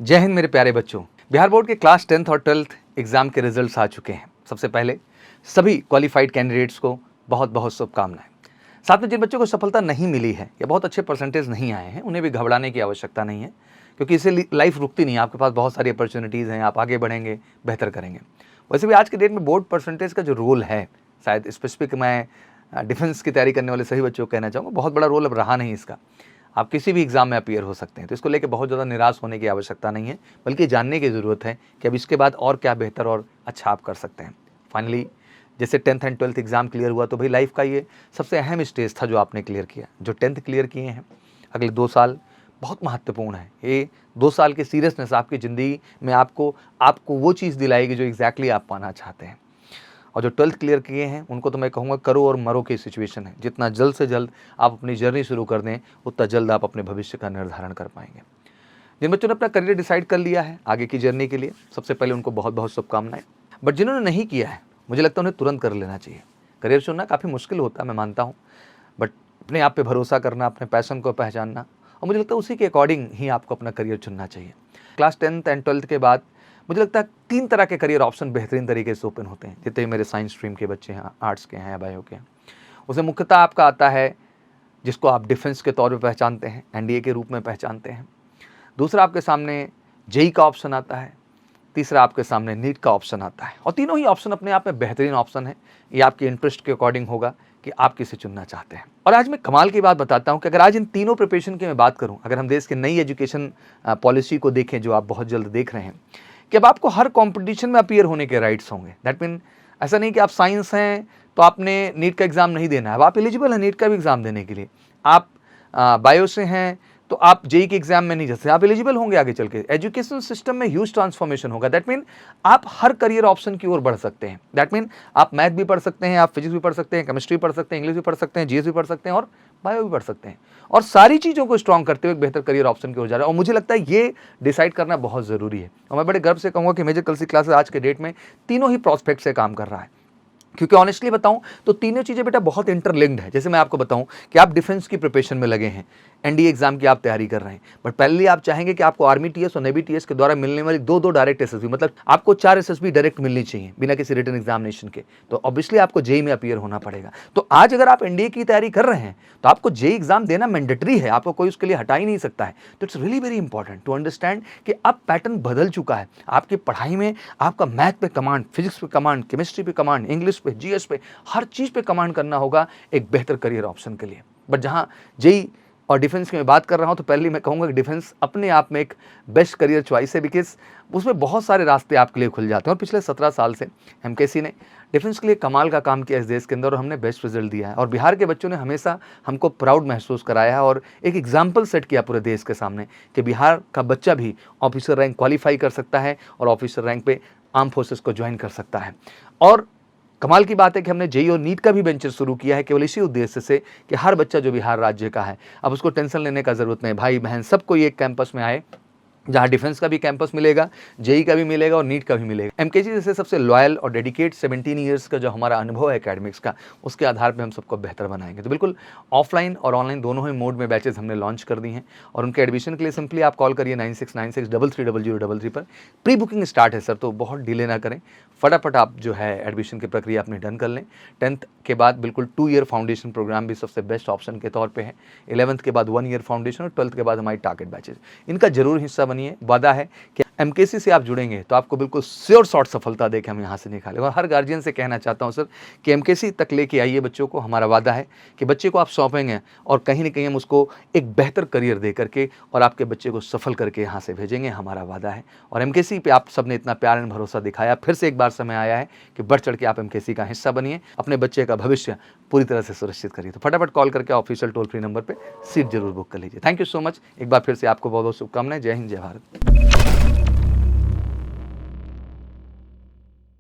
जय हिंद मेरे प्यारे बच्चों। बिहार बोर्ड के क्लास 10th और 12th एग्जाम के रिजल्ट्स आ चुके हैं। सबसे पहले सभी क्वालिफाइड कैंडिडेट्स को बहुत बहुत शुभकामनाएं। साथ में जिन बच्चों को सफलता नहीं मिली है या बहुत अच्छे परसेंटेज नहीं आए हैं, उन्हें भी घबराने की आवश्यकता नहीं है, क्योंकि इससे लाइफ रुकती नहीं है। आपके पास बहुत सारी अपॉर्चुनिटीज़ हैं, आप आगे बढ़ेंगे, बेहतर करेंगे। वैसे भी आज के डेट में बोर्ड परसेंटेज का जो रोल है, शायद स्पेसिफिक मैं डिफेंस की तैयारी करने वाले सभी बच्चों को कहना चाहूँगा, बहुत बड़ा रोल अब रहा नहीं इसका। आप किसी भी एग्जाम में अपीयर हो सकते हैं, तो इसको लेकर बहुत ज़्यादा निराश होने की आवश्यकता नहीं है, बल्कि जानने की ज़रूरत है कि अब इसके बाद और क्या बेहतर और अच्छा आप कर सकते हैं। फाइनली जैसे 10th and 12th exam clear हुआ, तो भाई लाइफ का ये सबसे अहम स्टेज था जो आपने क्लियर किया। जो 10th क्लियर किए हैं, अगले 2 साल बहुत महत्वपूर्ण है। ये 2 साल की सीरियसनेस आपकी ज़िंदगी में आपको वो चीज़ दिलाएगी जो एग्जैक्टली आप पाना चाहते हैं। और जो 12th क्लियर किए हैं, उनको तो मैं कहूँगा करो और मरो की सिचुएशन है। जितना जल्द से जल्द आप अपनी जर्नी शुरू कर दें, उतना जल्द आप अपने भविष्य का निर्धारण कर पाएंगे। जिन बच्चों ने अपना करियर डिसाइड कर लिया है आगे की जर्नी के लिए, सबसे पहले उनको बहुत बहुत शुभकामनाएं। बट जिन्होंने नहीं किया है, मुझे लगता है उन्हें तुरंत कर लेना चाहिए। करियर चुनना काफ़ी मुश्किल होता है, मैं मानता हूँ, बट अपने आप पे भरोसा करना, अपने पैशन को पहचानना, और मुझे लगता है उसी के अकॉर्डिंग ही आपको अपना करियर चुनना चाहिए। क्लास 10th एंड 12th के बाद मुझे लगता है 3 तरह के करियर ऑप्शन बेहतरीन तरीके से ओपन होते हैं। जितने मेरे साइंस स्ट्रीम के बच्चे हैं, आर्ट्स के हैं या बायो के हैं, उसमें मुख्यतः आपका आता है जिसको आप डिफेंस के तौर पे पहचानते हैं, एनडीए के रूप में पहचानते हैं। दूसरा आपके सामने जेई का ऑप्शन आता है। तीसरा आपके सामने नीट का ऑप्शन आता है। और तीनों ही ऑप्शन अपने आप में बेहतरीन ऑप्शन है। ये आपके इंटरेस्ट के अकॉर्डिंग होगा कि आप किसे चुनना चाहते हैं। और आज मैं कमाल की बात बताता हूं कि अगर आज इन तीनों प्रिपरेशन की मैं बात करूं, अगर हम देश की नई एजुकेशन पॉलिसी को देखें जो आप बहुत जल्द देख रहे हैं, कि अब आपको हर कंपटीशन में अपीयर होने के राइट्स होंगे। दैट मीन ऐसा नहीं कि आप साइंस हैं तो आपने नीट का एग्ज़ाम नहीं देना है, अब आप एलिजिबल हैं नीट का भी एग्ज़ाम देने के लिए। आप बायो से हैं तो आप जेई के एग्जाम में नहीं जा सकते, आप एलिजिबल होंगे आगे चल के। एजुकेशन सिस्टम में ह्यूज ट्रांसफॉर्मेशन होगा। दैट मीन आप हर करियर ऑप्शन की ओर बढ़ सकते हैं। दैट मीन आप मैथ भी पढ़ सकते हैं, आप फिजिक्स भी पढ़ सकते हैं, केमिस्ट्री पढ़ सकते हैं, इंग्लिश भी पढ़ सकते हैं, जीएस भी पढ़ सकते हैं और बायो भी पढ़ सकते हैं। और सारी चीज़ों को स्ट्रॉन्ग करते हुए एक बेहतर करियर ऑप्शन की ओर जा रहा है। और मुझे लगता है ये डिसाइड करना बहुत ज़रूरी है। और मैं बड़े गर्व से कहूँगा कि मेजर कलसी क्लासेस आज के डेट में तीनों ही प्रोस्पेक्ट से काम कर रहा है। क्योंकि ऑनेस्टली बताऊं तो तीनों चीज़ें बेटा बहुत इंटरलिंक्ड है। जैसे मैं आपको बताऊं कि आप डिफेंस की प्रिपरेशन में लगे हैं, एनडीए एग्जाम की आप तैयारी कर रहे हैं, बट पहले आप चाहेंगे कि आपको आर्मी टीएस और नेवी टीएस के द्वारा मिलने वाली दो डायरेक्ट एसएसबी, मतलब आपको 4 एसएसबी डायरेक्ट मिलनी चाहिए बिना किसी रिटन एग्जामिनेशन के। तो ऑब्वियसली आपको जेई में अपीयर होना पड़ेगा। तो आज अगर आप एनडीए की तैयारी कर रहे हैं तो आपको जेई एग्जाम देना मैंडेटरी है, आपको कोई उसके लिए हटा ही नहीं सकता है। तो it's really very important to understand कि अब पैटर्न बदल चुका है। आपकी पढ़ाई में आपका मैथ पे कमांड, फिजिक्स पे कमांड, केमिस्ट्री पे कमांड, इंग्लिश पे, जीएस पे, हर चीज़ पे कमांड करना होगा एक बेहतर करियर ऑप्शन के लिए। बट जहाँ जेई और डिफेंस की मैं बात कर रहा हूँ, तो पहले मैं कहूँगा कि डिफेंस अपने आप में एक बेस्ट करियर चॉइस है, बिकॉज उसमें बहुत सारे रास्ते आपके लिए खुल जाते हैं। और पिछले 17 साल से एमकेसी ने डिफेंस के लिए कमाल का काम किया इस देश के अंदर, और हमने बेस्ट रिजल्ट दिया है। और बिहार के बच्चों ने हमेशा हमको प्राउड महसूस कराया है और एक एग्जाम्पल सेट किया पूरे देश के सामने कि बिहार का बच्चा भी ऑफिसर रैंक क्वालिफाई कर सकता है और ऑफिसर रैंक पे आर्म फोर्सेस को ज्वाइन कर सकता है। और कमाल की बात है कि हमने जेई और नीट का भी वेंचर शुरू किया है केवल इसी उद्देश्य से कि हर बच्चा जो बिहार राज्य का है, अब उसको टेंशन लेने का ज़रूरत नहीं। भाई बहन सबको ये एक कैंपस में आए जहाँ डिफेंस का भी कैंपस मिलेगा, जेई का भी मिलेगा और नीट का भी मिलेगा। एमकेसी जैसे सबसे लॉयल और डेडिकेट 17 ईयर्स का जो हमारा अनुभव है एकेडमिक्स का, उसके आधार पे हम सबको बेहतर बनाएंगे। तो बिल्कुल ऑफलाइन और ऑनलाइन दोनों ही मोड में बैचेस हमने लॉन्च कर दी हैं। और उनके एडमिशन के लिए सिंपली आप कॉल करिए 9696330033 पर। प्री बुकिंग स्टार्ट है सर, तो बहुत डिले ना करें, फटाफट आप जो है एडमिशन की प्रक्रिया अपनी डन कर लें। 10th के बाद बिल्कुल 2 ईयर फाउंडेशन प्रोग्राम भी सबसे बेस्ट ऑप्शन के तौर पे है। 11th के बाद 1 ईयर फाउंडेशन और 12th के बाद हमारी टारगेट बैचेस, इनका जरूर हिस्सा बनिए। वादा है कि एमकेसी से आप जुड़ेंगे तो आपको बिल्कुल श्योर शॉर्ट सफलता देके हम यहाँ से निकालेंगे। और हर गार्जियन से कहना चाहता हूँ सर कि एमकेसी तक लेके आइए बच्चों को। हमारा वादा है कि बच्चे को आप सौंपेंगे और कहीं ना कहीं हम उसको एक बेहतर करियर दे करके और आपके बच्चे को सफल करके यहाँ से भेजेंगे, हमारा वादा है। और एमकेसी पे आप सबने इतना प्यार और भरोसा दिखाया, फिर से एक बार समय आया है कि बढ़ चढ़ के आप एमकेसी का हिस्सा बनिए, अपने बच्चे का भविष्य पूरी तरह से सुरक्षित करिए। तो फटाफट कॉल करके ऑफिशियल टोल फ्री नंबर पर सीट जरूर बुक कर लीजिए। Thank you so much. एक बार फिर से आपको बहुत बहुत शुभकामनाएं। जय हिंद, जय भारत।